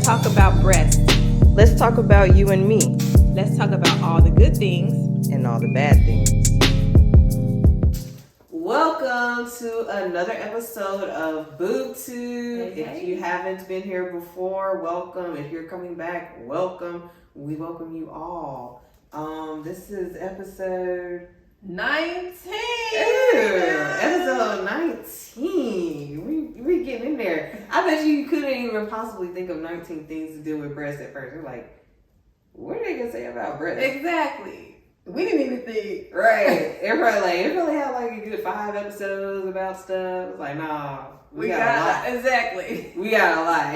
talk about breasts. Let's talk about you and me. Let's talk about all the good things and all the bad things. Welcome to another episode of Boobtube. Hey. If you haven't been here before, welcome. If you're coming back, welcome. We welcome you all. This is episode 19. Episode 19. We getting in there. I bet you couldn't even possibly think of 19 things to do with breasts at first. You're like, what are they gonna say about breasts? Exactly. We didn't even think. Right. It probably had like a good 5 episodes about stuff. It's like, nah, we got a lot. Exactly. We got a lot.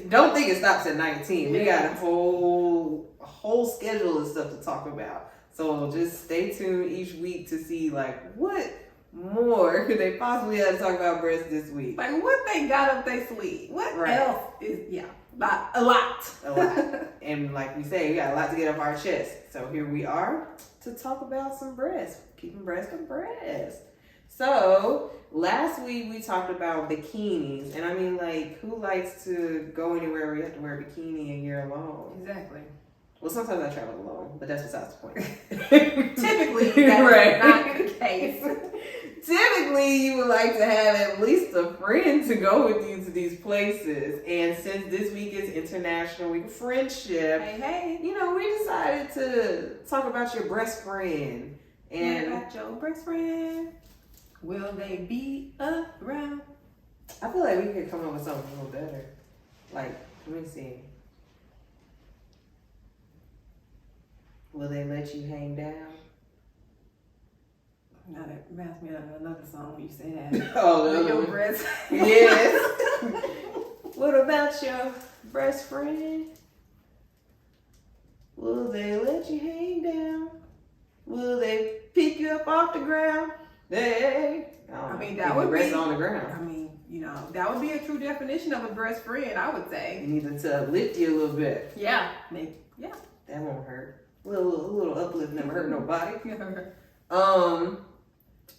Don't think it stops at 19. We got a whole schedule of stuff to talk about. So just stay tuned each week to see like what more could they possibly have to talk about breasts this week. Like what they got up their sleeve. What else is a lot. And like we say, we got a lot to get off our chest. So here we are to talk about some breasts. Keeping breasts abreast. So last week we talked about bikinis, and I mean, like, who likes to go anywhere where you have to wear a bikini and you're alone? Exactly. Well, sometimes I travel alone, but that's besides the point. Typically, that's not the case. Typically, you would like to have at least a friend to go with you to these places. And since this week is International Week of Friendship, hey, you know, we decided to talk about your breastfriend. And what about your breastfriend? Will they be around? I feel like we could come up with something a little better. Like, let me see. Will they let you hang down? Now that reminds me of another song when you say that. Oh, Will no. your breast. Yes. What about your breastfriend? Will they let you hang down? Will they pick you up off the ground? Hey. I mean, that would rest be on the ground. I mean, you know, that would be a true definition of a breast friend, I would say. You need to uplift you a little bit. Yeah, maybe. Yeah. That won't hurt. A little uplift never hurt nobody.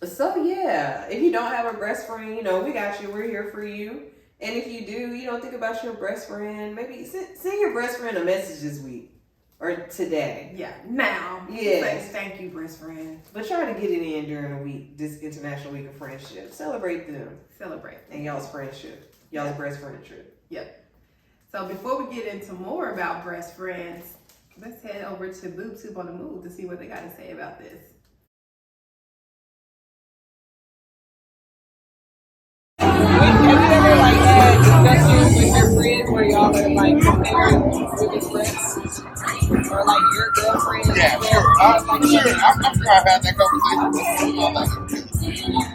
So yeah, if you don't have a breast friend, you know, we got you. We're here for you. And if you do, you know, think about your breast friend. Maybe send your breast friend a message this week or today. Yeah, now. Yes. Thank you, breast friend. But try to get it in during the week, this International Week of Friendship. Celebrate them. And y'all's friendship. Y'all's breast friendship. Yep. So before we get into more about breast friends, let's head over to Boobtube on the Move to see what they got to say about this. Have you ever like had discussions with your friends where y'all are like comparing women's breasts? Or like your girlfriend? Yeah, sure. I'm sure I've had that conversation with people. Like,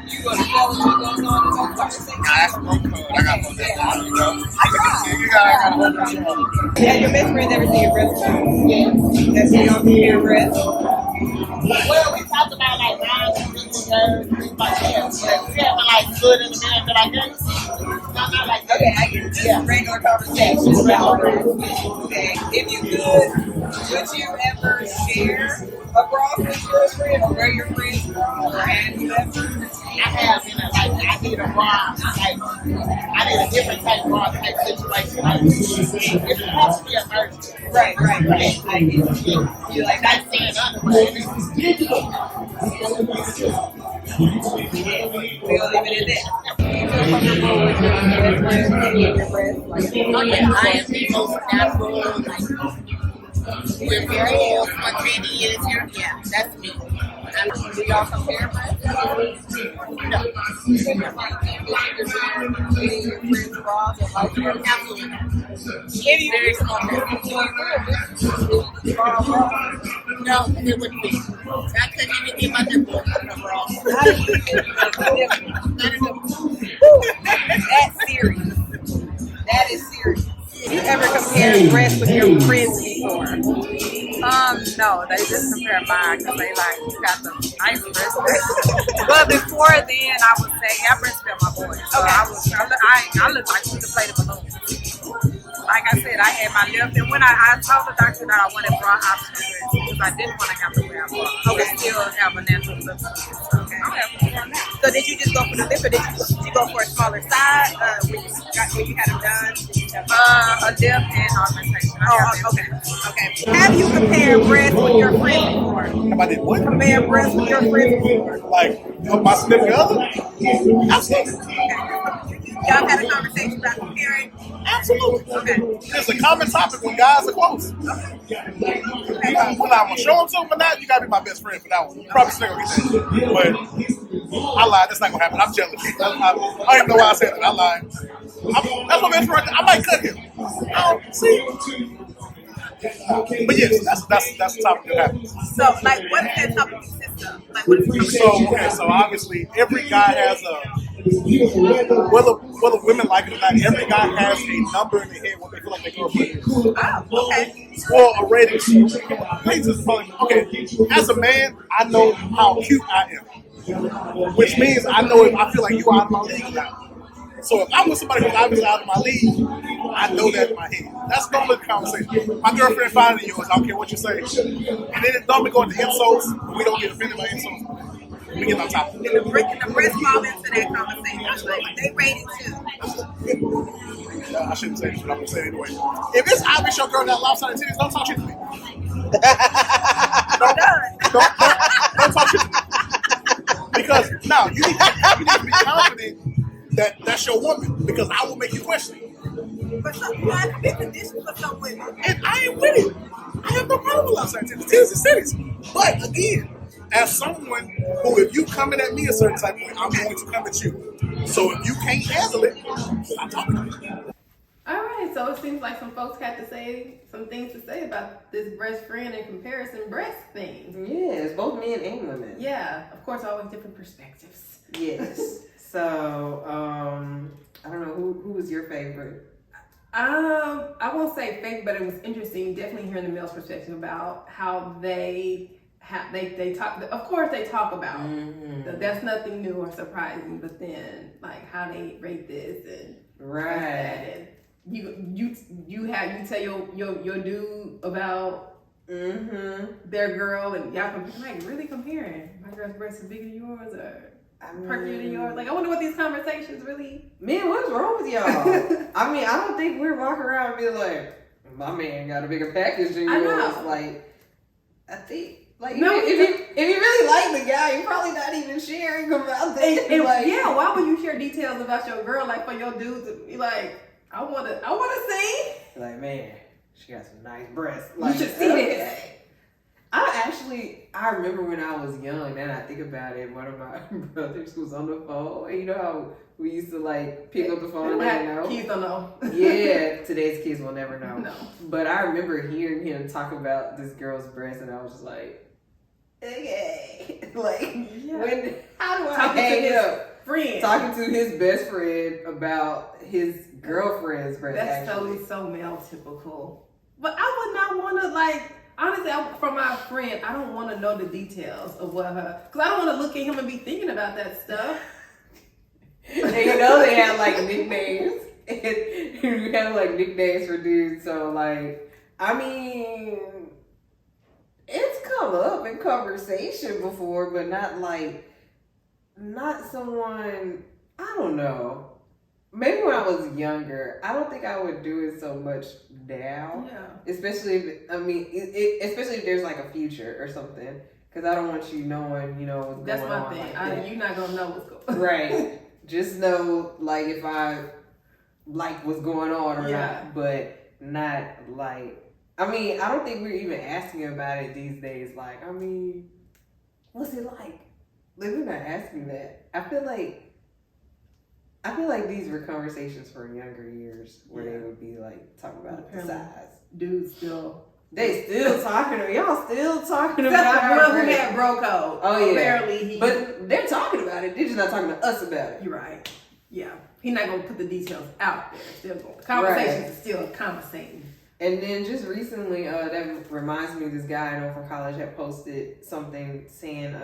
You go to tell them what's going on and those conversations? nah, that's one code. I got one that one, you know. You gotta hold your own. Yeah, your best friend ever seen your breast? Yeah. Has she on compare breasts? Well, we talked about like guys and things like that. Yeah, but like good in the man that I guess. Not like that. Okay, I get it. Just regular conversation about breasts. Okay. If you could, would you ever share a bra with your friend or wear your friend's bra? Or have you ever? I have, you know, like I need a bra, like I need a different type of bra type situation. Like it has to be emergency. Right. I get it. You like that? Saying underwear. We'll leave it at that. You feel comfortable with your best friend taking your breast? Like, Oh yeah, I am the most natural, like we're very spontaneous here. Yeah, that's me. do y'all compare breasts? No. Absolutely not. Very small. No, it wouldn't be. I couldn't even get my nipple overall. That's serious. That is serious. You ever compared breasts with your friends before? No, they just compare mine because they like got the nice breast. But before then, I would say I breastfed my boy. So I looked like she could play the balloon. Like I said, I had my left, and when I told the doctor that I wanted bra optional breasts because I didn't want to have to wear a bra. Okay. Still have a natural look. Okay. So did you just go for the lip, or did you go for a smaller side when you had them done? A dip and augmentation. Okay. Have you compared breasts with your friends before? If I did what? Compared breasts with your friends before? Like, my significant other? Absolutely. Y'all had a conversation about comparing? Absolutely. Okay. It's a common topic when guys are close. When I will show them something or not, you gotta be my best friend for that one. Probably still gonna get that shit. But I lied, that's not gonna happen. I'm jealous. I don't even know why I said that. I lied. That's my best friend. I might cut him. See? But yes, that's the topic that happens. So, like, what does that topic consist of? Like, what is the conversation? So obviously every guy has whether women like it or not, every guy has a number in their head what they feel like their girlfriend is. Oh, okay. Or a rating. Okay, as a man, I know how cute I am. Which means I know if I feel like you are out of my league or not. So if I'm with somebody who's obviously out of my league, I know that in my head. That's normally the conversation. My girlfriend finer than yours, I don't care what you say. And then it normally go into insults. We don't get offended by insults. We get on top of it. And the breast fall into that conversation. Like, they rated too. I shouldn't say this, but I'm going to say it anyway. If it's obvious your girl got lopsided titties, don't talk shit to me. Don't talk shit to me. Because now you need to be confident that that's your woman, because I will make you question it. But some guys have been conditioned for some women. And I ain't with it. I have no problem with outside titties. Titties is titties. But again, as someone who, if you coming at me a certain type of way, I'm going to come at you. So if you can't handle it, stop talking to me. All right, so it seems like some folks had to say some things to say about this breast friend and comparison breast thing. Yes, both men and women. Yeah, of course, always different perspectives. Yes. So, I don't know, who was your favorite? I won't say fake, but it was interesting. Definitely hearing the male's perspective about how they talk. Of course, they talk about that's nothing new or surprising. But then, like how they rate this and right, and you tell your dude about their girl, and y'all like really comparing. My girl's breast is bigger than yours, or perkier than yours. Like, I wonder what these conversations really. Man, what's wrong with y'all? I mean, I don't think we're walking around and be like, my man got a bigger package than yours. I know. Like, I think, like, no, if you really like the guy, you're probably not even sharing about that. And like, yeah, why would you share details about your girl? Like for your dude to be like, I wanna see. Like, man, she got some nice breasts. Like, You should see this. I remember when I was young, and I think about it, one of my brothers was on the phone, and you know how we used to like pick up the phone and let him know? Kids don't know. Yeah, today's kids will never know. No. But I remember hearing him talk about this girl's breast, and I was just like, okay. Like, how do I hang up? Friend. Talking to his best friend about his girlfriend's breast. That's totally so male typical. But I would not want to like. Honestly, from my friend, I don't want to know the details of what her, because I don't want to look at him and be thinking about that stuff. And you know they have like nicknames. And you have like nicknames for dudes. So like, I mean, it's come up in conversation before, but not someone, I don't know. Maybe when I was younger, I don't think I would do it so much now. Yeah. Especially if there's like a future or something. Because I don't want you knowing, what's That's going on. That's my thing. You're not going to know what's going on. Right. Just know, like, if I like what's going on or not. But not like, I don't think we're even asking about it these days. Like, what's it like? Like, we're not asking that. I feel like these were conversations for younger years where they would be like talking about the size. Dudes still. They still talking about y'all still talking about That's the one who had bro code. Oh yeah. Apparently but they're talking about it. They're just not talking to us about it. You're right. Yeah. He's not gonna put the details out there. Still going. The conversations is still conversating. And then just recently, that reminds me, this guy I know from college had posted something saying,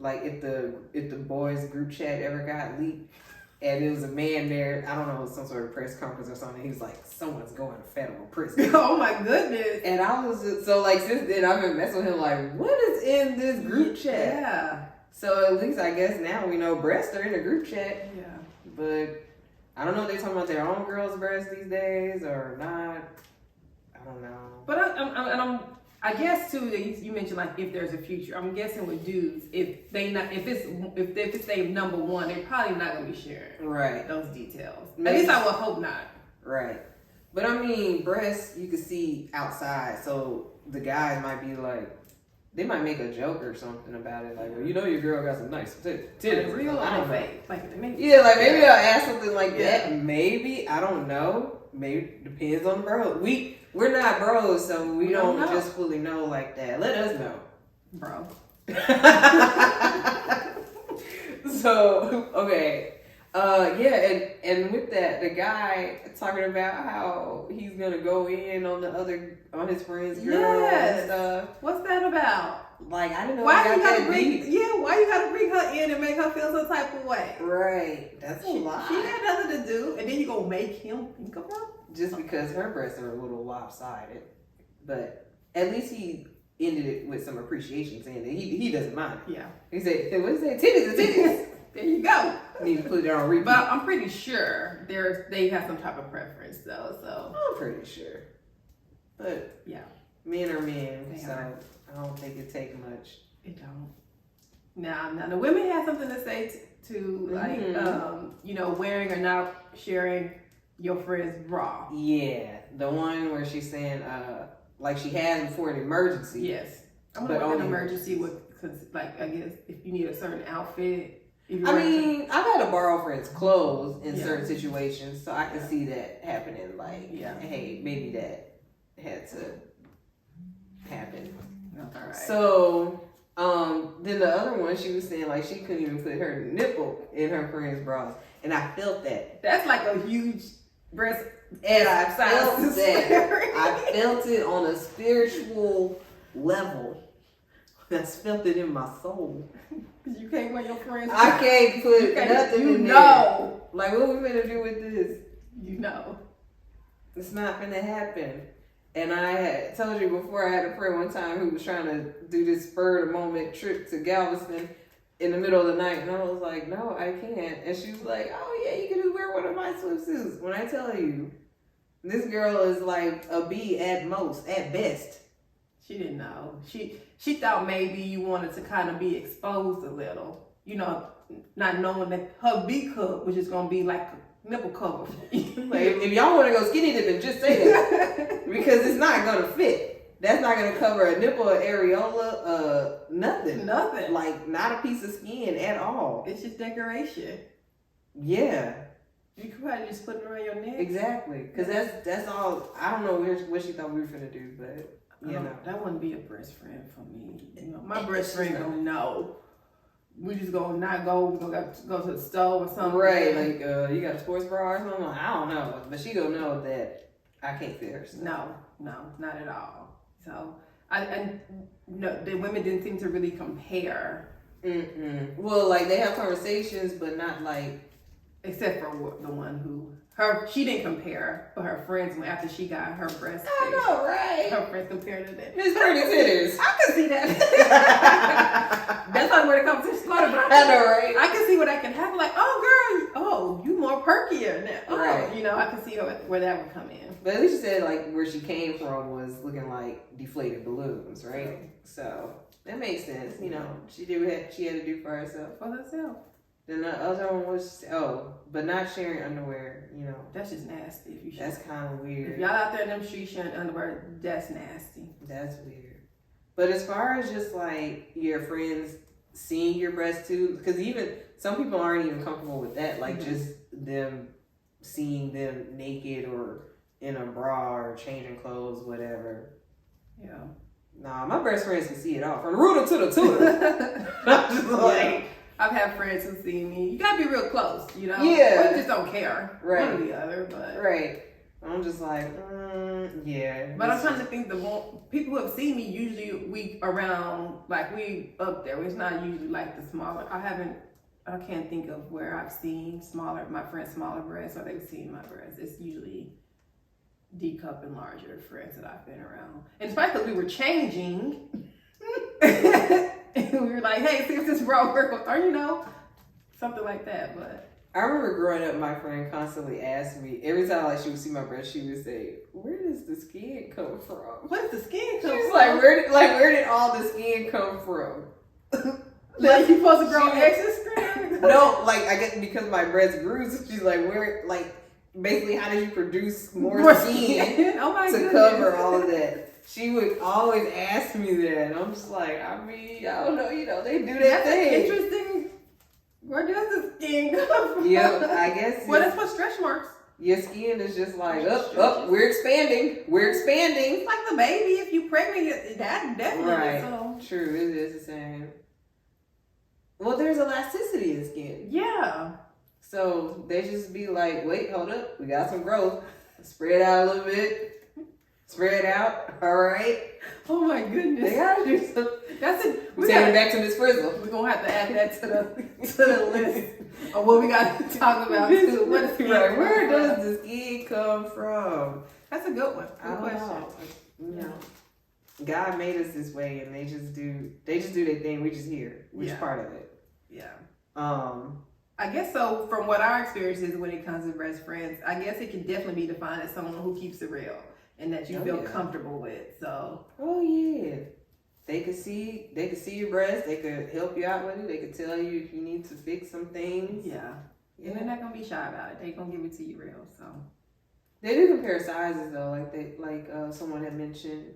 like if the boys group chat ever got leaked, and it was a man there, I don't know, some sort of press conference or something. He was like, someone's going to federal prison. Oh my goodness. And I was just, so like since then I've been messing with him like, what is in this group chat? Yeah. So at least I guess now we know breasts are in a group chat. Yeah. But I don't know if they're talking about their own girls' breasts these days or not. I don't know. But I guess too that you mentioned like if there's a future. I'm guessing with dudes, if it's their number one, they're probably not gonna be sharing those details. Maybe. At least I would hope not. Right. But I mean, breasts you can see outside, so the guys might be like, they might make a joke or something about it, like, well, you know, your girl got some nice titties. Real I don't know. fake. Like maybe. Yeah, like maybe I'll ask something like that. Maybe, I don't know. Maybe depends on the bro. We're not bros, so we don't just fully know like that. Let us know, bro. So okay. And with that, the guy talking about how he's gonna go in on his friend's girl and stuff. What's that about? Like, I didn't know why you gotta bring her in and make her feel some type of way? Right. That's a lot. She had nothing to do, and then you gonna make him think about it? Just because her breasts are a little lopsided. But at least he ended it with some appreciation, saying that he doesn't mind. Yeah. He said, what is that? Titties. There you go. Need to put it on repeat. But I'm pretty sure they have some type of preference though. So I'm pretty sure. But yeah, men are men, I don't think it take much. It don't. Now the women have something to say to like you know, wearing or not sharing your friend's bra. Yeah, the one where she's saying like she has for an emergency. Yes, I'm gonna work an emergency because like I guess if you need a certain outfit. I mean, I've had to borrow friends' clothes in certain situations, so I can see that happening. Like, hey, maybe that had to happen. All right. So, then the other one, she was saying like she couldn't even put her nipple in her friend's bras, and I felt that. That's like a huge breast, and I felt that. I felt it on a spiritual level. I felt it in my soul. You can't wear your friends. I can't put nothing in there. Like, what we gonna do with this? You know. It's not gonna happen. And I had told you before, I had a friend one time who was trying to do this spur of the moment trip to Galveston in the middle of the night. And I was like, no, I can't. And she was like, oh yeah, you can just wear one of my swimsuits. When I tell you, this girl is like a B at most, at best. She didn't know. She thought maybe you wanted to kind of be exposed a little. You know, not knowing that her B cup was just gonna be like a nipple cover. Like, if y'all want to go skinny dipping, just say that. Because it's not gonna fit. That's not gonna cover a nipple, an areola, nothing. Nothing. Like, not a piece of skin at all. It's just decoration. Yeah. You could probably just put it around your neck. Exactly. Because that's all. I don't know what she thought we were finna do, but you know. That wouldn't be a breast friend for me. You know, my breast friend gonna know. We just gonna not go. We're gonna go to the stove or something. Right, like you got a sports bra or something. I don't know, but she gonna know that I can't fit her stuff. No, not at all. So no, the women didn't seem to really compare. Well, like they have conversations, but not like. Except for the one who she didn't compare, but her friends went after she got her breast. I know, right? Her friends compared to that. Miss Pretty Titties. I can see that. That's not where the conversation started, but I know, right? I can see where that can happen. Like, oh girl, you more perkier now. Oh, right. You know, I can see where that would come in. But at least you said like where she came from was looking like deflated balloons, right? So that makes sense. You know, she did what she had to do for herself. For herself. Then the other one was but not sharing underwear. You know, that's just nasty. If you share. That's kind of weird. If y'all out there in them streets sharing underwear, that's nasty. That's weird. But as far as just like your friends seeing your breasts too, because even some people aren't even comfortable with that. Like just them seeing them naked or in a bra or changing clothes, whatever. Yeah. Nah, my best friends can see it all from the rooter to the tutor. I'm just like. I've had friends who see me. You gotta be real close, you know? Yeah. Or you just don't care. Right. One or the other, but. Right. I'm just like, yeah. But I'm trying to think people who have seen me, usually we around, like we up there. It's not usually like the smaller. I can't think of where I've seen my friends' smaller breasts or they've seen my breasts. It's usually D cup and larger friends that I've been around. And especially because we were changing. And we were like, hey, see if this bra works, or you know, something like that. But I remember growing up, my friend constantly asked me, every time like she would see my breast, she would say, where does the skin come from? Where's the skin come She was from? like, where did all the skin come from? Like you supposed to grow extra skin? No, like I guess because my breast grew, so she's like, where, like, basically how did you produce more skin Oh my to goodness. cover all of that? She would always ask me that, and I'm just like, I mean, I don't know, they do that That's thing. Interesting. Where does the skin come from? Yeah, I guess. Well, that's what stretch marks. Your skin is just like, we're expanding. It's like the baby. If you pregnant, that definitely. Right. So. True, it is the same. Well, there's elasticity in skin. Yeah. So they just be like, wait, hold up. We got some growth. Spread out a little bit. Spread out. All right. Oh my goodness. They gotta do something. That's it. We're taking it back to Miss Frizzle. We're gonna have to add that to the list of what we got to talk about too. What is skin? Right. Where does the skin come from? That's a good one. Good question. No. God made us this way, and they just do their thing. We just hear. We're just part of it. Yeah. I guess so. From what our experience is when it comes to breast friends, I guess it can definitely be defined as someone who keeps it real and that you feel comfortable with. So. Oh yeah. They could see your breast. They could help you out with it. They could tell you if you need to fix some things. Yeah. And they're not gonna be shy about it. They're gonna give it to you real. So. They do compare sizes though, like someone had mentioned.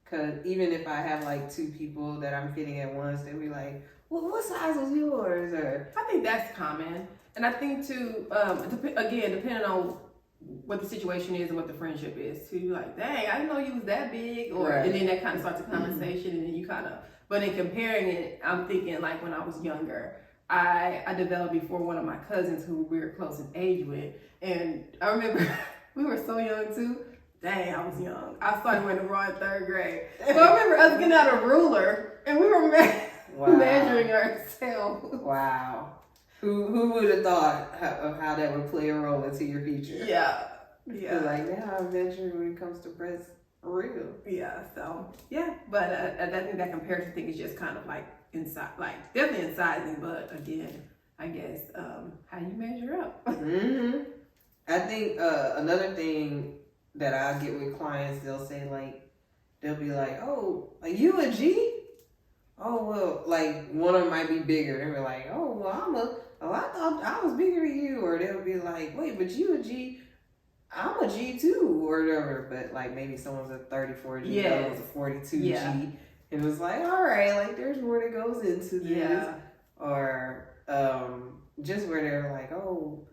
Cause even if I have like two people that I'm fitting at once, they'll be like, "Well, what size was yours?" Or I think that's common, and I think too. Again, depending on what the situation is and what the friendship is, too. You're like, "Dang, I didn't know you was that big," or and then that kind of starts a conversation, and then you kind of. But in comparing it, I'm thinking like when I was younger, I developed before one of my cousins who we were close in age with, and I remember we were so young too. Dang, I was young. I started wearing the bra in 3rd grade. But I remember us getting out a ruler and we were measuring ourselves. Wow. Who would have thought of how that would play a role into your future? Yeah. Yeah. Like now I'm measuring when it comes to breast real. Yeah. So yeah, but I think that comparison thing is just kind of like inside, like definitely in sizing, but again, I guess how you measure up. Mm-hmm. I think another thing that I get with clients, they'll say like, they'll be like, "Oh, are you a G?" Oh well, like one of them might be bigger. They'll be like, "Oh well, I thought I was bigger than you," or they'll be like, "Wait, but you a G? I'm a G too," or whatever. But like maybe someone's a 34 G, someone's a 42 G, and it's like, all right, like there's more that goes into this, or just where they're like, "Oh,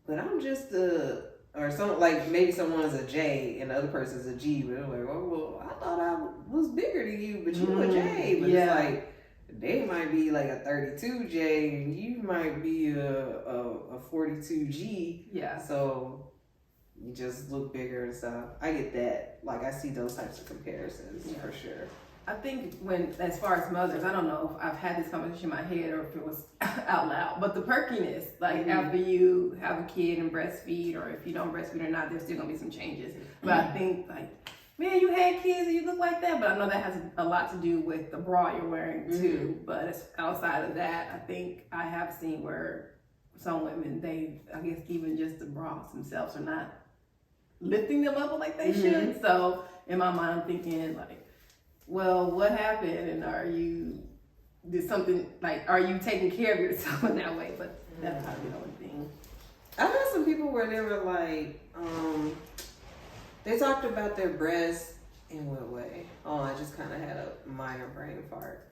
but I'm just a." Or some like maybe someone's a J and the other person's a G, but they're like, "Oh well, I thought I was bigger than you, but you a J." But it's like they might be like a 32 J and you might be a 42 G. Yeah. So you just look bigger and stuff. I get that. Like I see those types of comparisons for sure. I think as far as mothers, I don't know if I've had this conversation in my head or if it was out loud, but the perkiness, like after you have a kid and breastfeed, or if you don't breastfeed or not, there's still gonna be some changes. But I think like, man, you had kids and you look like that, but I know that has a lot to do with the bra you're wearing too. But outside of that, I think I have seen where some women, I guess even just the bras themselves are not lifting them up like they should. So in my mind, I'm thinking like, well, what happened? And are you taking care of yourself in that way? But that's probably the only thing. I've had some people where they were like, they talked about their breasts in what way? Oh, I just kind of had a minor brain fart.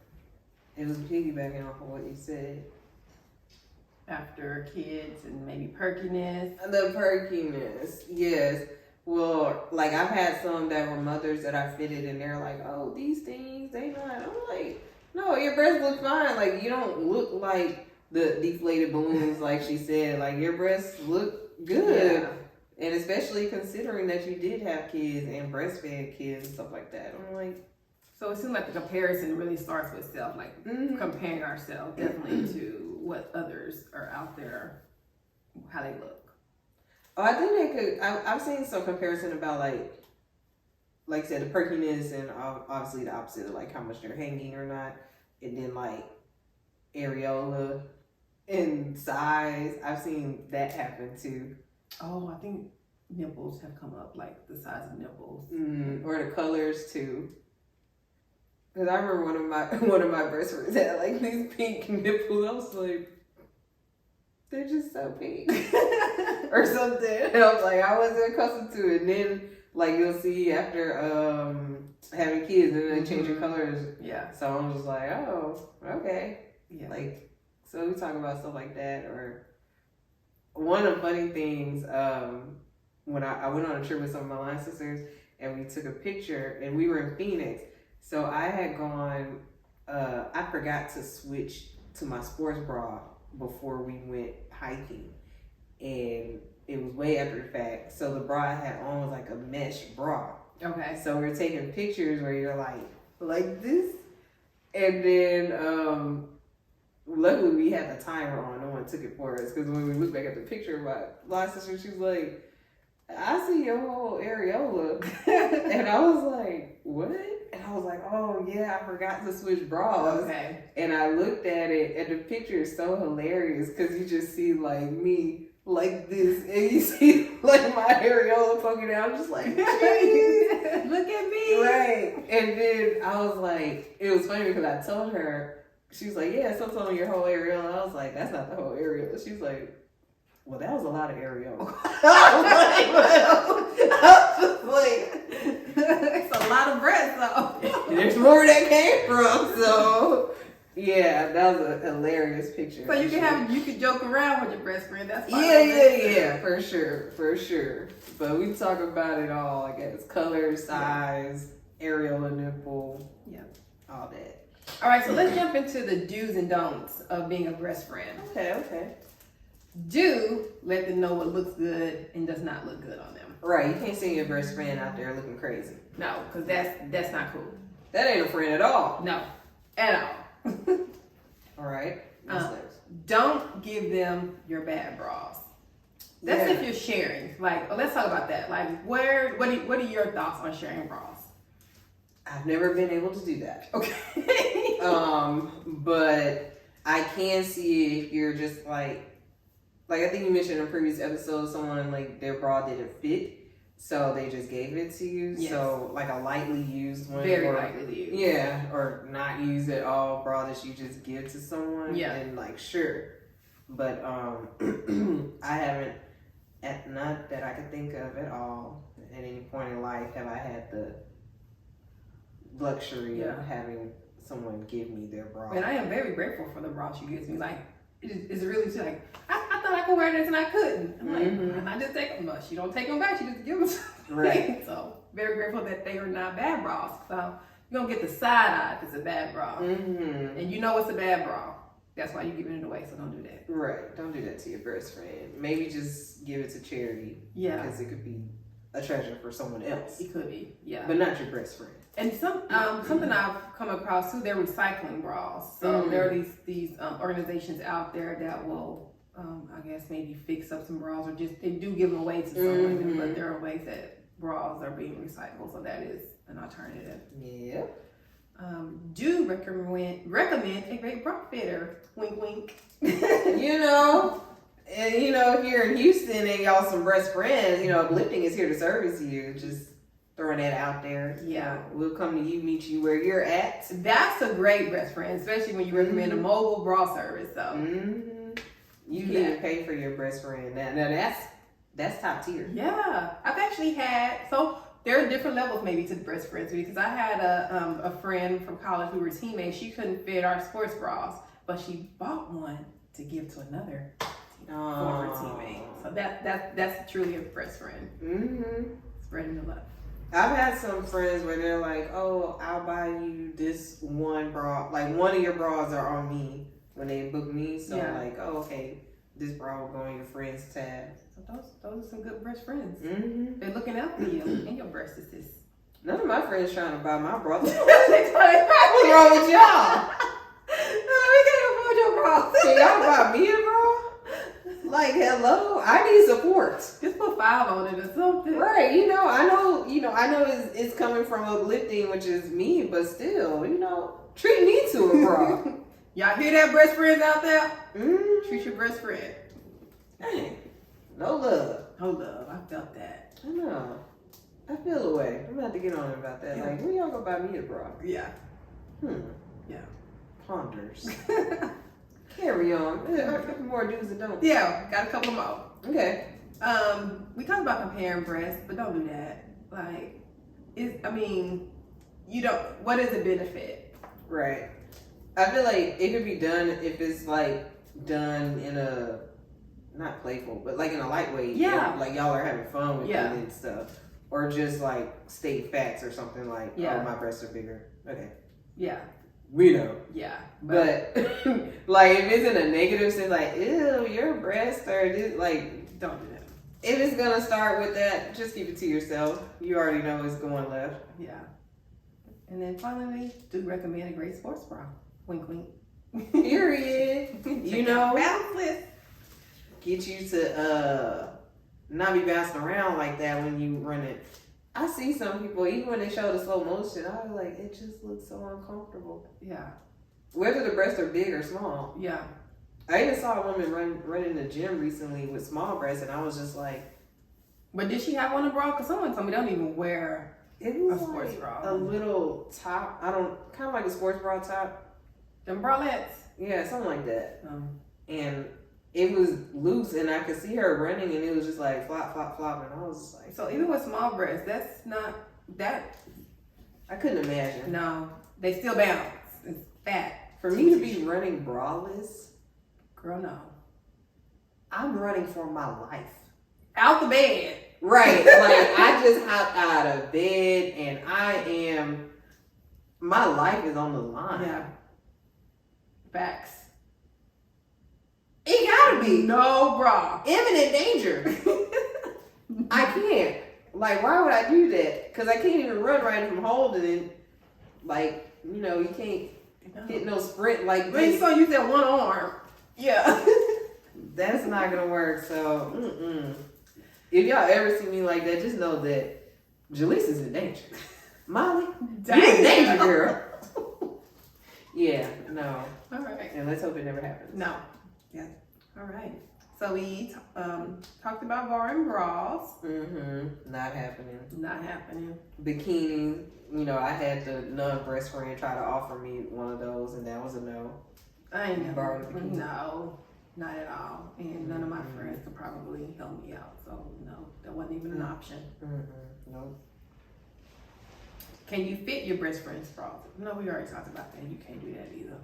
It was piggybacking off of what you said. After kids and maybe perkiness. The perkiness, yes. Well, like I've had some that were mothers that I fitted and they're like, "Oh, these things, they not." I'm like, "No, your breasts look fine. Like you don't look like the deflated balloons like she said. Like your breasts look good." Yeah. And especially considering that you did have kids and breastfed kids and stuff like that. I'm like, so it seems like the comparison really starts with self, like comparing ourselves definitely to what others are out there, how they look. Oh, I think they could. I've seen some comparison about like I said, the perkiness and obviously the opposite of like how much they're hanging or not, and then like areola in size. I've seen that happen too. Oh, I think nipples have come up, like the size of nipples. Or the colors too. Because I remember one of my best friends had like these pink nipples. I was like, they're just so pink. Or something. And I was like, I wasn't accustomed to it. And then like you'll see after having kids and then they change your colors. Yeah. So I'm just like, oh, okay. Yeah. Like, so we talk about stuff like that. Or one of the funny things, when I went on a trip with some of my line sisters and we took a picture and we were in Phoenix. So I had gone, I forgot to switch to my sports bra before we went hiking. And it was way after the fact. So the bra I had on was like a mesh bra. Okay. So we were taking pictures where you're like this. And then, luckily we had the timer on. No one took it for us. Because when we looked back at the picture of my line sister, she was like, I see your whole areola. And I was like, what? And I was like, oh yeah, I forgot to switch bras. Okay. And I looked at it, and the picture is so hilarious because you just see like me like this, and you see like my areola poking out. I'm just like, Look at me. right. And then I was like, it was funny because I told her, she was like, yeah, so tell me your whole areola. I was like, that's not the whole areola. She was like, well, that was a lot of areola. I was just like, It's a lot of breath, though. there's more where that came from. So, yeah, that was a hilarious picture. So you could joke around with your breast friend. That's fine. Yeah, for sure. But we talk about it all, I guess. Color, size, areola nipple, Yeah. all that. All right, so let's jump into the do's and don'ts of being a breast friend. Okay. Do let them know what looks good and does not look good on them. Right, you can't see your best friend out there looking crazy. No, because that's not cool. That ain't a friend at all. No, at all. All right. What's next? Don't give them your bad bras. That's if you're sharing. Like, let's talk about that. Like, what are your thoughts on sharing bras? I've never been able to do that. Okay. But I can see if you're just like I think you mentioned in a previous episode, someone like their bra didn't fit, so they just gave it to you. Yes. So like a lightly used one, Very lightly used. Yeah, or not used at all bra that you just give to someone. Yeah. And like sure, but I haven't, not that I could think of at all at any point in life have I had the luxury of having someone give me their bra. And I am very grateful for the bra she gives me. Like, it's really like, I thought I could wear this and I couldn't. I'm like, and I just take them. No, she don't take them back. She just gives them. Right. So very grateful that they are not bad bras. So you don't get the side eye if it's a bad bra. Mm-hmm. And you know it's a bad bra. That's why you're giving it away. So don't do that. Right. Don't do that to your best friend. Maybe just give it to charity. Yeah. Because it could be a treasure for someone else. It could be. Yeah. But not your best friend. And something I've come across too, they're recycling bras. So there are these organizations out there that will, I guess, maybe fix up some bras or just, they do give them away to someone, but there are ways that bras are being recycled. So that is an alternative. Yeah. Do recommend a great bra fitter. Wink, wink. You know, and here in Houston and y'all some breast friends, Uplifting is here to service you. Just throwing that out there. Yeah. We'll come to you, meet you where you're at. That's a great breast friend, especially when you recommend a mobile bra service. So you can even pay for your breast friend. Now that's top tier. Yeah, I've actually had, so there are different levels maybe to the breast friends because I had a friend from college, we were teammates. She couldn't fit our sports bras, but she bought one to give to another former teammate. So that's truly a breast friend. Spreading the love. I've had some friends where they're like, oh, I'll buy you this one bra. Like, one of your bras are on me when they book me. So, like, oh, okay, this bra will go on your friend's tab. So those are some good breast friends. They're looking out for you and your breast is. None of my friends trying to buy my bra. What's What's wrong with y'all? We can't afford your bra. Can y'all buy me a bra? Like, hello, I need support. Just put 5 on it or something. Right, I know it's coming from Uplifting, which is me, but still, treat me to a bra. Y'all hear that, breast friends out there? Mm. Treat your breast friend. Dang. No love. Oh, love. I felt that. I know. I feel a way. I'm gonna have to get on him about that. Yeah. Like, when y'all gonna buy me a bra? Yeah. Yeah. Ponders. Carry on. There are a couple more dudes that don't. Yeah, got a couple more. Okay. We talked about comparing breasts, but don't do that. Like, you don't. What is the benefit? Right. I feel like it could be done if it's like done in a not playful, but like in a lightweight. Yeah. Like y'all are having fun with Yeah. it and stuff, or just like state facts or something like, Yeah. oh, my breasts are bigger. Okay. Yeah. We know. Yeah. But like if it's in a negative sense, like, ew, your breasts are this, like, don't do that. if it's gonna start with that, just keep it to yourself. You already know it's going left. Yeah. And then finally, do recommend a great sports bra. Wink, wink. Period. You know, Bounceless. get you to not be bouncing around like that when you run it. I see some people, even when they show the slow motion, I was like, it just looks so uncomfortable. Yeah. Whether the breasts are big or small. Yeah. I even saw a woman run in the gym recently with small breasts, and I was just like, But did she have on a bra? Because someone told me they don't even wear it was a sports like bra. a little top. Kind of like a sports bra top. Them bralettes. Yeah, something like that. And it was loose, and I could see her running, and it was just like flop, flop, flop, and I was just like, So even with small breasts, that's not that. I couldn't imagine. No, they still bounce. It's fat. For me to be running braless, Girl, no. I'm running for my life. Out the bed. Right. Like, I just hopped out of bed, and my life is on the line. Yeah. Facts. It gotta be. No bra. Imminent danger. I can't. Like, why would I do that? Because I can't even run right from holding it. Like, you know, you can't hit no sprint like But you this. gonna use that one arm. Yeah. That's not gonna work. So, if y'all ever see me like that, just know that Jaleesa is in danger. Molly, you're in danger, girl. Yeah, no. All right. And let's hope it never happens. No. Yeah. All right. So we talked about borrowing bras. Not happening. Not happening. Bikini, you know, I had the non-breast friend try to offer me one of those, and that was a no. I ain't never. Borrow the bikini. No, not at all. And none of my friends could probably help me out. So no, that wasn't even an option. Nope. Can you fit your breast friend's bra? No, we already talked about that. You can't do that either.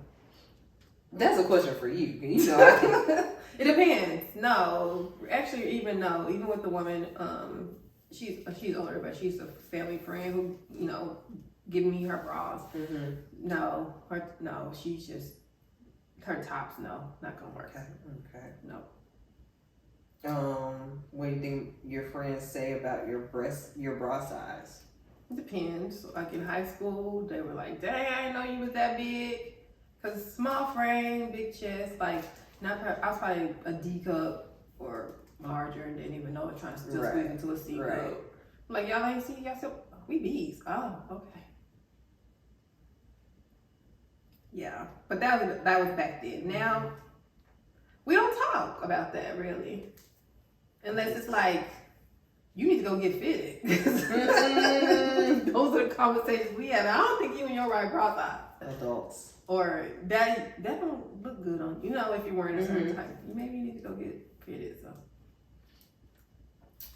That's a question for you. You know, I can. It depends. No, actually, even with the woman, she's older, but she's a family friend who, you know, giving me her bras. No, she's just her tops. No, not gonna work. Okay. No. What do you think your friends say about your bra size? It depends. Like in high school, they were like, "Dang, I didn't know you was that big." Cause small frame, big chest, like I was probably a D cup or larger, and didn't even know it, trying to still squeeze into a C cup. Like y'all ain't see y'all still we B's. Oh, okay. Yeah, but that was back then. Now we don't talk about that really, unless it's like you need to go get fitted. Those are the conversations we have. I don't think you and your right bra size. Adults. Or that don't look good on you. Know if you're wearing a certain type, maybe you need to go get fitted. So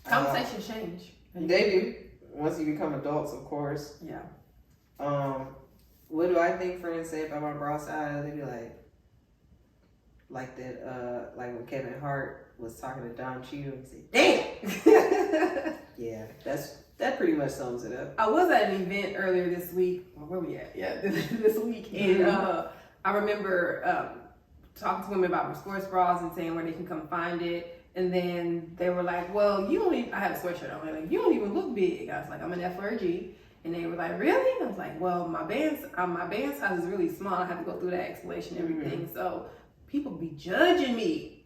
conversations change. They do once you become adults, of course. Yeah. What do I think friends say about my bra size? They be like that. Like when Kevin Hart was talking to Don Cheadle, he said, "Damn." Yeah, that pretty much sums it up. I was at an event earlier this week. Where we at? Yeah, this week, and I remember talking to women about sports bras and saying where they can come find it. And then they were like, "Well, you don't even." I have a sweatshirt on. They're like, "You don't even look big." I was like, "I'm an F4G," and they were like, "Really?" I was like, "Well, my band size is really small. I have to go through that explanation and everything. So people be judging me."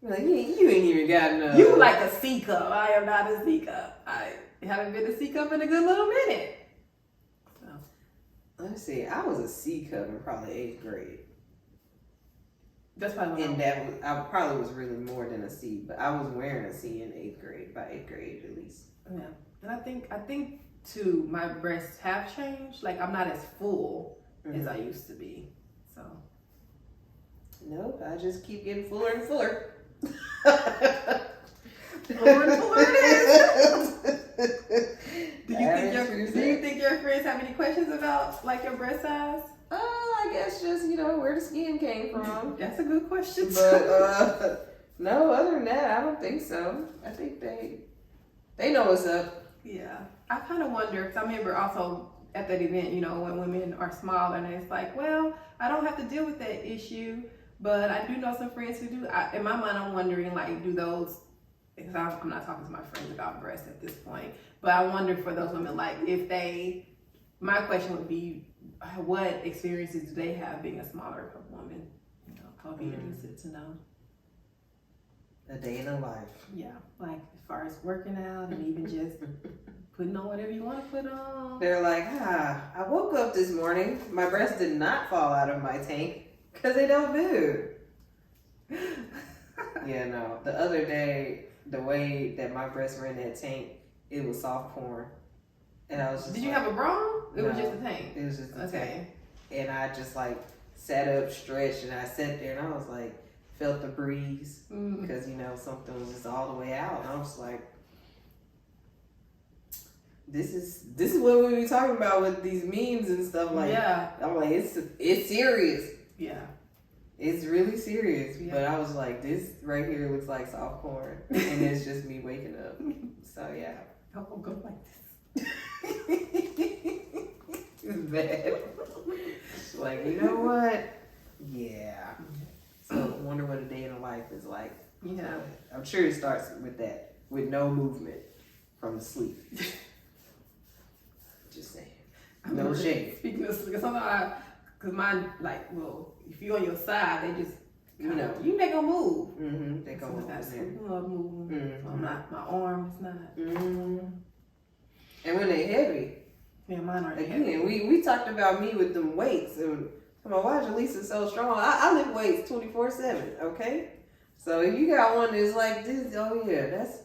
Like, you ain't even got enough. You like a C cup. I am not a C cup. I haven't been a C cup in a good little minute. So. Let's see. I was a C cup in probably 8th grade. That's probably And that was, I probably was really more than a C, but I was wearing a C in 8th grade, by 8th grade at least. Yeah, and I think too, my breasts have changed. Like I'm not as full as I used to be. So. Nope, I just keep getting fuller and fuller. Fuller and fuller it is. Do you think your friends have any questions about like your breast size? I guess just, where the skin came from. That's a good question. But no, other than that, I don't think so. I think they know what's up. Yeah, I kind of wonder because I remember also at that event, when women are smaller and it's like, well, I don't have to deal with that issue, but I do know some friends who do. In my mind, I'm wondering like, do those? Because I'm not talking to my friends about breasts at this point, but I wonder for those women, like if they. My question would be, what experiences do they have being a smaller woman? I'll be interested to know. A day in a life. Yeah, like as far as working out and even just putting on whatever you want to put on. They're like, I woke up this morning, my breasts did not fall out of my tank because they don't move. Yeah, no. The other day, the way that my breasts were in that tank, it was soft porn. And I was just Did you have a bra? It was No, just a tank. It was just a Okay. tank. And I just like sat up, stretched, and I sat there and I was like, felt the breeze because something was just all the way out. And I was like, this is what we be talking about with these memes and stuff. Like, yeah. I'm like, it's serious. Yeah. It's really serious. Yeah. But I was like, this right here looks like soft porn, and it's just me waking up. So yeah. I will go like this. It's bad. Like, you know what? Yeah. So I wonder what a day in a life is like. Yeah. I'm sure it starts with that, with no movement from the sleep. Just saying. No shade. Speaking of sleep, sometimes because mine if you're on your side, they just you make them move. Mm-hmm. They go Sometimes over move. Mm-hmm. So I'm not. My arm is not. Mm-hmm. And when they heavy. Yeah, mine aren't Again, heavy. we talked about me with them weights and come on, why is Jaleesa so strong? I lift weights 24/7, okay? So if you got one that's like this, oh yeah, that's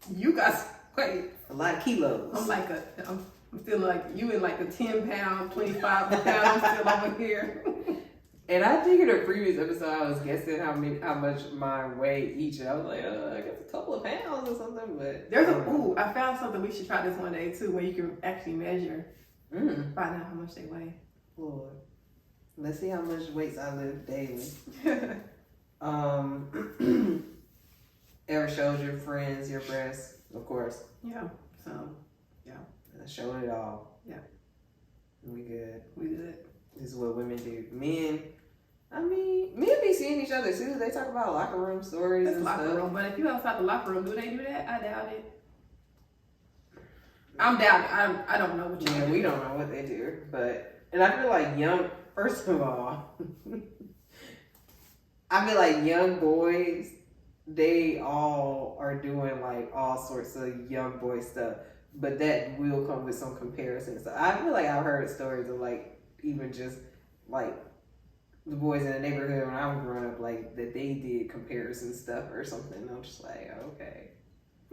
You got wait. a lot of kilos. I'm still like you in like a 10 pound, 25 pound. I'm still over here. And I think in a previous episode I was guessing how much mine weighed each, and I was like, I guess a couple of pounds or something. But I found something we should try this one day too, where you can actually measure, find out how much they weigh. Lord, let's see how much weights I lift daily. Ever showed your friends your breasts? Of course. Yeah. So I showed it all. Yeah. We good. we good. This is what women do. Men be seeing each other too. They talk about locker room stories That's and locker stuff. room, but if you outside the locker room, do they do that? I doubt it. I'm doubting. I don't know what you. Yeah, we don't know what they do, and I feel like first of all, I feel like young boys, they all are doing like all sorts of young boy stuff, but that will come with some comparisons. So I feel like I've heard stories of like even just like the boys in the neighborhood when I was growing up, like that they did comparison stuff or something. I'm just like, okay.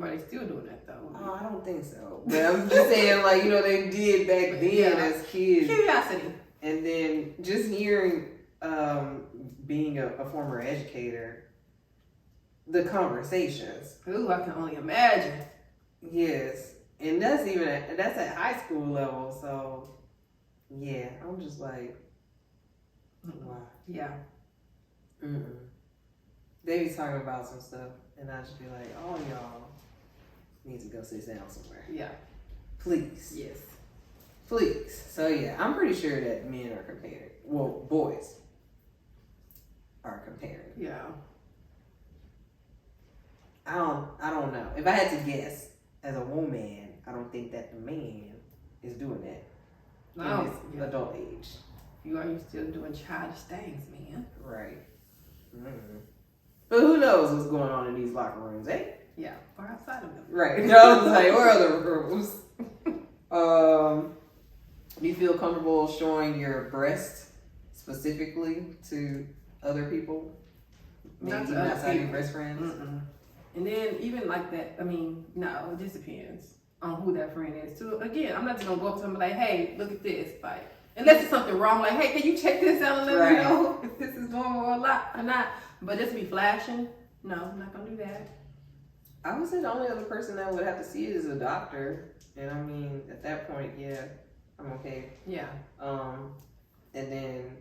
Are they still doing that though? Oh, I don't think so. But I'm just saying, like, they did back then as kids. Curiosity. And then just hearing, being a former educator, the conversations. Ooh, I can only imagine. Yes. And that's at high school level. So, yeah, I'm just like, wow. Yeah. They be talking about some stuff, and I just be like, oh, y'all need to go sit down somewhere. Yeah. Please. Yes. Please. So yeah, I'm pretty sure that men are comparing. Well, boys are comparing. Yeah. I don't know. If I had to guess, as a woman, I don't think that the man is doing that in his adult age. You are still doing childish things, man. Right. But who knows what's going on in these locker rooms, eh? Yeah, or outside of them. Right. No, I was like, where are the rooms? Do you feel comfortable showing your breast specifically to other people? Maybe Not to even other outside your people. best friends? Mm-mm. And then even like that, I mean, no, it just depends on who that friend is. So again, I'm not just gonna go up to them and be like, hey, look at this. Like, unless it's something wrong, like, hey, can you check this out and let me Right. know if this is normal or not? But just be flashing, no, I'm not gonna do that. I would say the only other person that would have to see it is a doctor. And I mean, at that point, yeah, I'm okay. Yeah. And then,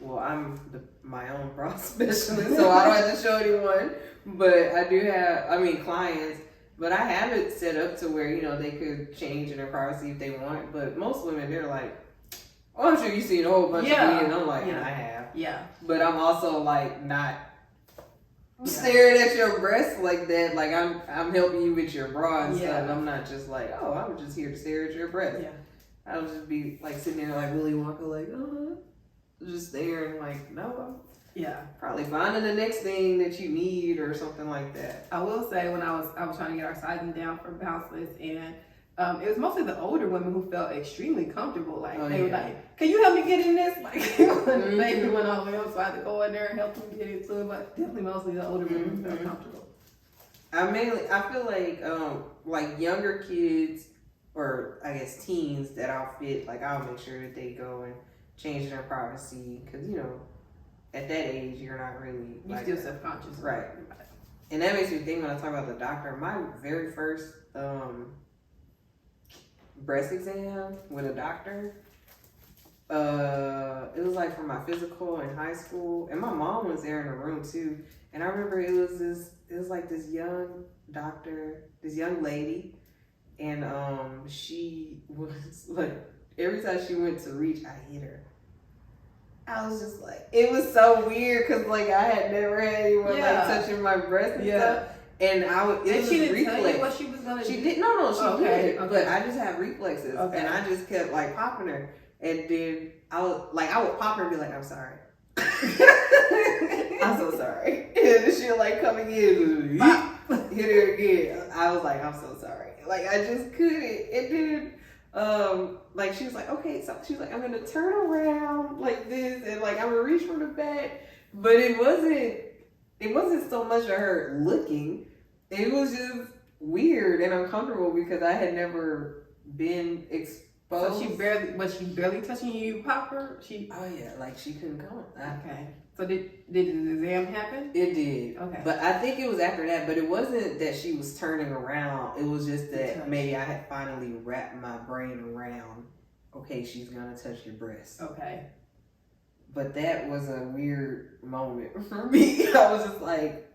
well, I'm my own bra specialist, so I don't have to show anyone. But I do have, clients. But I have it set up to where, they could change in their privacy if they want. But most women, they're like, oh, I'm sure you've seen a whole bunch of me. And I'm like, Yeah. I have. Yeah. But I'm also like not staring at your breasts like that. Like I'm helping you with your bra and stuff. I'm not just like, oh, I'm just here to stare at your breasts. Yeah. I'll just be like sitting there like Willy Wonka, like, just staring like, no, Yeah. I'm probably finding the next thing that you need or something like that. I will say when I was trying to get our sizing down for bounceless, and it was mostly the older women who felt extremely comfortable. Like they were like, "Can you help me get in this?" Like the baby went all the way up, so I had to go in there and help them get into it. But definitely mostly the older women felt comfortable. I feel like younger kids or I guess teens that I'll fit, like I'll make sure that they go and change their privacy because at that age you're not really You still self-conscious, right? And that makes me think when I talk about the doctor. My very first breast exam with a doctor, it was like for my physical in high school, and my mom was there in the room too. And I remember it was this young doctor, this young lady, and she was like, every time she went to reach, I hit her. I was just like, it was so weird because like I had never had anyone like touching my breast and stuff. And she didn't tell you what she was gonna do. She did she did. Okay. But I just had reflexes, and I just kept like popping her, and then I would pop her and be like, I'm sorry. I'm so sorry. And then she'll like come again, hit her again. I was like, I'm so sorry. Like I just couldn't. And then like she was like, okay, so she was like, I'm gonna turn around like this, and like I'm gonna reach from the back, but it wasn't so much of her looking. It was just weird and uncomfortable because I had never been exposed. So she barely touching you, pop her? Oh yeah, like she couldn't come. Okay. So did the exam happen? It did. Okay. But I think it was after that, but it wasn't that she was turning around. It was just that maybe I had finally wrapped my brain around, okay, she's gonna touch your breast. Okay. But that was a weird moment for me. I was just like,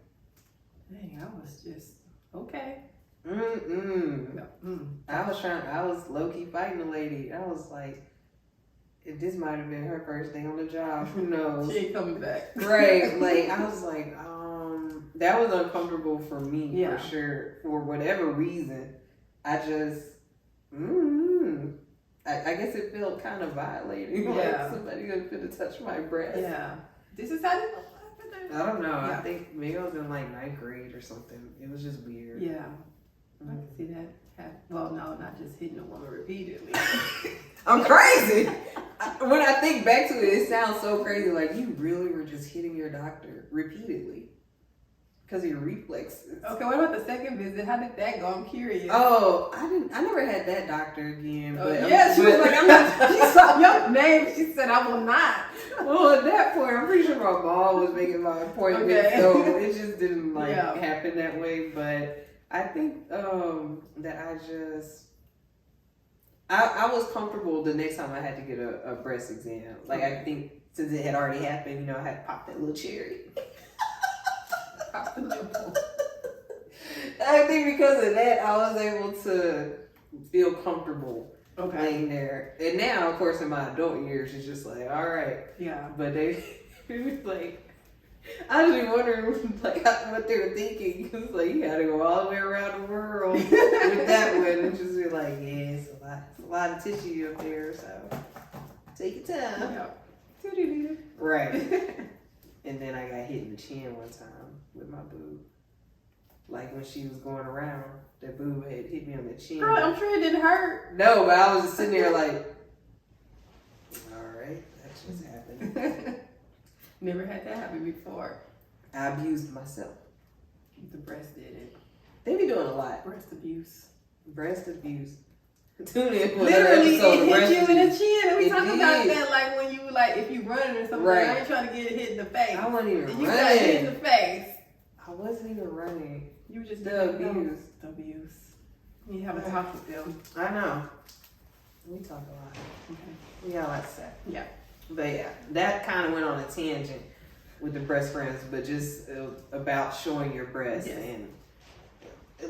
dang, I was just, okay. I was low-key fighting the lady. I was like, this might have been her first day on the job. Who knows? She ain't coming back. Right. Like, I was like, that was uncomfortable for me for sure. For whatever reason. I just, I guess it felt kind of violating. Like somebody gonna touch my breast. Yeah. This is how this I don't know. Yeah. I think maybe I was in like 9th grade or something. It was just weird. Yeah. I can see that. Well, no, not just hitting a woman repeatedly. I'm crazy. When I think back to it, it sounds so crazy. Like you really were just hitting your doctor repeatedly because of your reflexes. Okay, what about the second visit? How did that go? I'm curious. Oh, I never had that doctor again. But she was like, I'm not. She saw your name. She said, I will not. Well, at that point, I'm pretty sure my mom was making my appointment, so it just didn't happen that way. But I think that I was comfortable the next time I had to get a breast exam. Like I think since it had already happened, I had popped that little cherry. Popped the nipple. I think because of that, I was able to feel comfortable laying there. And now, of course, in my adult years, it's just like, all right. Yeah. But they was like, I was just wondering like what they were thinking. Because like you got to go all the way around the world with that one and just be like, yeah, it's a lot of tissue up there, so take your time. Yeah. Right. And then I got hit in the chin one time with my boob. like when she was going around, that boob had hit me on the chin. Girl, I'm sure it didn't hurt. No, but I was just sitting there like, all right, that just happened. Never had that happen before. I abused myself. The breast did it. They be doing a lot. Breast abuse. Breast abuse. Tune in for Literally, another episode of it hit breast you in the abuse. chin. And we It talking about did. that like when you like if you running or something. Right. I ain't trying to get hit in the face. I wasn't even You got hit in running. the face. I wasn't even running. You were just The abuse. The abuse. You have a talk with them. I know. We talk a lot. Okay. We got a lot to say. Yeah. But yeah, that kind of went on a tangent with the breast friends, but just about showing your breasts. Yes. And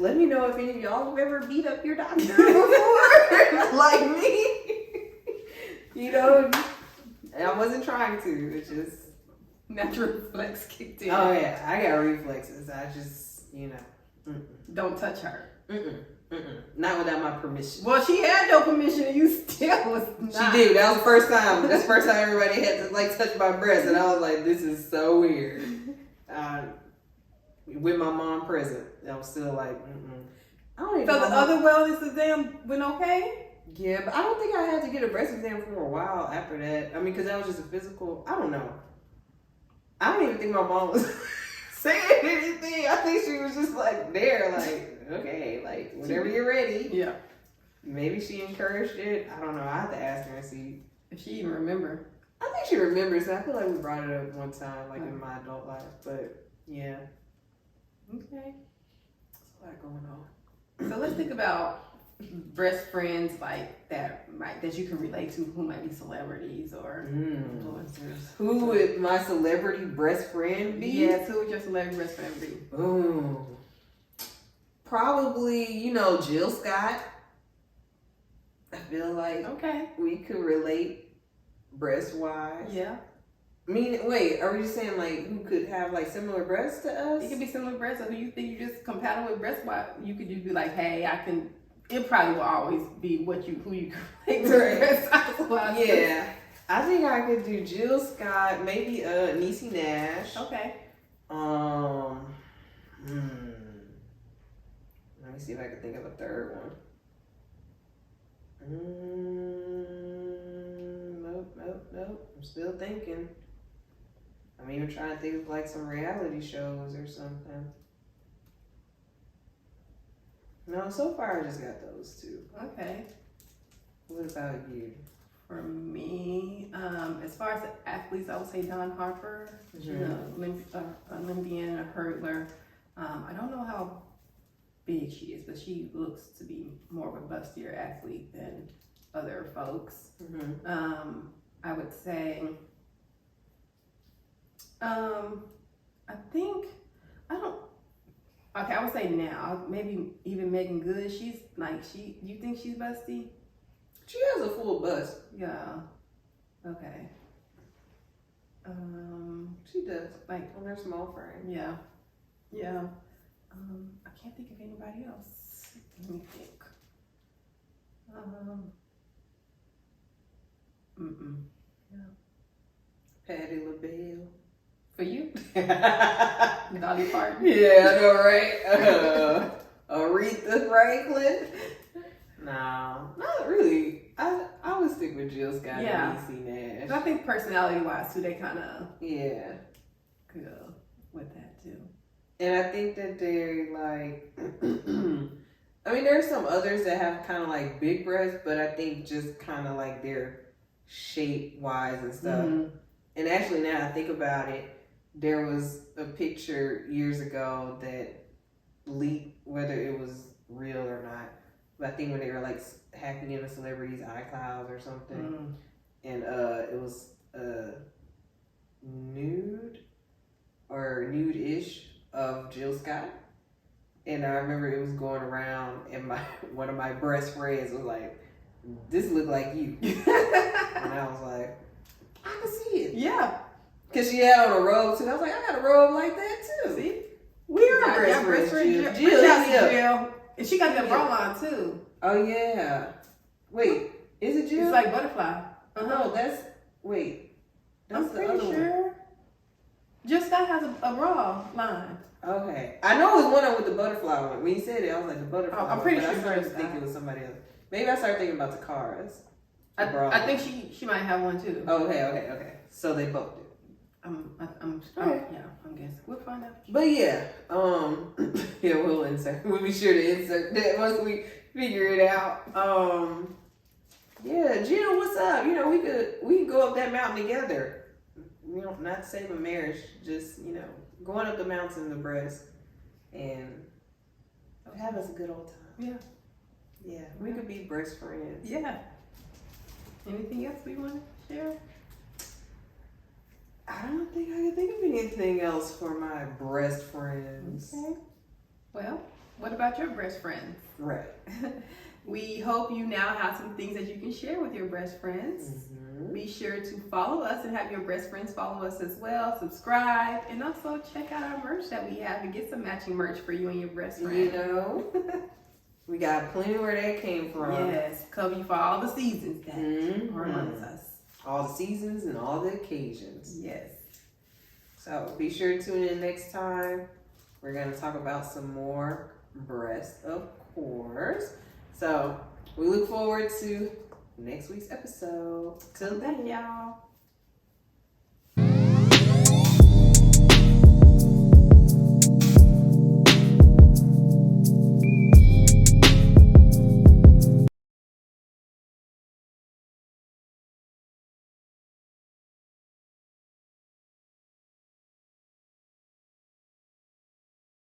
let me know if any of y'all have ever beat up your doctor before, like me. You know, and I wasn't trying to. It's just Natural reflex kicked in. oh yeah, I got reflexes. I just Don't touch her. not without my permission. Well, she had your permission and you still was not. She did. That was the first time. That's the first time everybody had to like touch my breast, and I was like, "This is so weird." With my mom present, I was still like, I don't even. So know the how- other wellness exam went okay? Yeah, but I don't think I had to get a breast exam for a while after that. I mean, because that was just a physical. I don't know. I don't even think my mom was saying anything. I think she was just like there, like okay, like whenever you're ready. Yeah. Maybe she encouraged it. I don't know. I have to ask her and see. If she even remember. I think she remembers. I feel like we brought it up one time, like in my adult life. But yeah. Okay. There's a lot going on. So let's think about breast friends like that you can relate to who might be celebrities or influencers. Who would my celebrity breast friend be? Yes, who would your celebrity breast friend be? Ooh. Probably, Jill Scott. I feel like Okay. we could relate breast wise. Yeah. I mean, wait, are we just saying like who could have like similar breasts to us? It could be similar breasts, or who you think you just compatible with breast wise. You could just be like, hey, I can. It probably will always be who you can relate to Right. breast size-wise. Yeah. I think I could do Jill Scott, maybe Niecy Nash. Okay. Let me see if I can think of a third one. Nope. I'm still thinking. I'm even trying to think of like some reality shows or something. No, so far I just got those two. Okay. What about you? For me, as far as the athletes, I would say Dawn Harper. She's an Olympian, a hurdler. I don't know how big she is, but she looks to be more of a bustier athlete than other folks. I would say, I would say now, maybe even Megan Good. She's like, you think she's busty? She has a full bust. Yeah. Okay. She does. Like, On her small frame. yeah. Yeah. I can't think of anybody else. Let me think. Patti LaBelle. For you? Yeah, Dolly Parton. I know, right? Aretha Franklin. No, not really. I would stick with Jill Scott Yeah. and Niecy I Nash. think personality-wise, too, they kind of Yeah. go with that, too. And I think that they're like, I mean, there's some others that have kind of like big breasts, but I think just kind of like their shape wise and stuff. And actually, now I think about it, there was a picture years ago that leaked, whether it was real or not. But I think when they were like hacking into celebrities' iClouds or something, and it was nude or nude-ish of Jill Scott. And I remember it was going around, and one of my breast friends was like, "This look like you," and I was like, "I can see it." Yeah. Cause she had on a robe too. I was like, "I got a robe like that too." See? We are Yeah, breast friends, Jill. Jill, Yeah. Jill. And she got that bra line, too. Oh yeah. Wait, is it Jill? It's like butterfly. No, that's wait. That's I'm the pretty other one. sure. Just Scott has a bra line. Okay. I know it was one with the butterfly one. When you said it, I was like, the butterfly Oh, I'm pretty one, but sure I started to it's think that. it was somebody else. Maybe I started thinking about the cars. The bra. I think she might have one too. Oh, okay. So they both do. Yeah, I'm guessing. We'll find out. But yeah, yeah, we'll insert. We'll be sure to insert that once we figure it out. Yeah, Jill, what's up? You know, we could go up that mountain together. You know, not to save a marriage, just going up the mountain to Breast and have us a good old time. Yeah, we could be breast friends. Yeah. Anything else we want to share? I don't think I can think of anything else for my breast friends. Okay. Well, what about your breast friends? Right. We hope you now have some things that you can share with your breast friends. Mm-hmm. Be sure to follow us and have your breast friends follow us as well. Subscribe and also check out our merch that we have and get some matching merch for you and your breast friend. You know, we got plenty where that came from. Yes, cover you for all the seasons that are amongst us. All the seasons and all the occasions. Yes. So be sure to tune in next time. We're going to talk about some more breasts, of course. So we look forward to next week's episode. Till then, y'all.